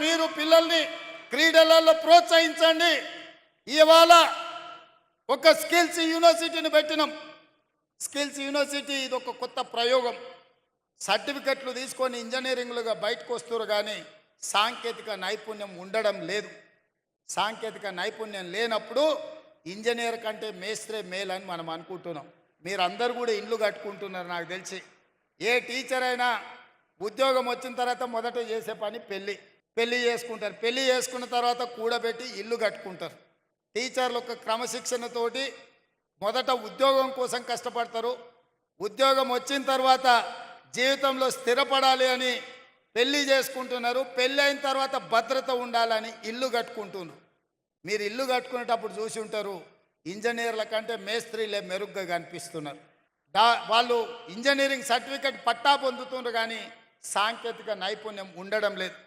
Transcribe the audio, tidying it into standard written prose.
మీరు పిల్లల్ని క్రీడలలో ప్రోత్సహించండి. ఇవాళ ఒక స్కిల్స్ యూనివర్సిటీని పెట్టినాం. స్కిల్స్ యూనివర్సిటీ ఇది ఒక కొత్త ప్రయోగం. సర్టిఫికెట్లు తీసుకొని ఇంజనీరింగ్లుగా బయటకు వస్తారు, కానీ సాంకేతిక నైపుణ్యం ఉండడం లేదు. సాంకేతిక నైపుణ్యం లేనప్పుడు ఇంజనీర్ కంటే మేస్త్రే మేలని మనం అనుకుంటున్నాం. మీరందరూ కూడా ఇండ్లు కట్టుకుంటున్నారు. నాకు తెలిసి ఏ టీచర్ అయినా ఉద్యోగం వచ్చిన తర్వాత మొదట చేసే పని పెళ్ళి చేసుకుంటారు. పెళ్ళి చేసుకున్న తర్వాత కూడబెట్టి ఇల్లు కట్టుకుంటారు. టీచర్లు ఒక క్రమశిక్షణతోటి మొదట ఉద్యోగం కోసం కష్టపడతారు. ఉద్యోగం వచ్చిన తర్వాత జీవితంలో స్థిరపడాలి అని పెళ్ళి చేసుకుంటున్నారు. పెళ్ళి అయిన తర్వాత భద్రత ఉండాలని ఇల్లు కట్టుకుంటున్నారు. మీరు ఇల్లు కట్టుకునేటప్పుడు చూసి ఉంటారు, ఇంజనీర్ల కంటే మేస్త్రీలే మెరుగ్గా కనిపిస్తున్నారు. వాళ్ళు ఇంజనీరింగ్ సర్టిఫికెట్ పట్టా పొందుతున్నారు, కానీ సాంకేతిక నైపుణ్యం ఉండడం లేదు.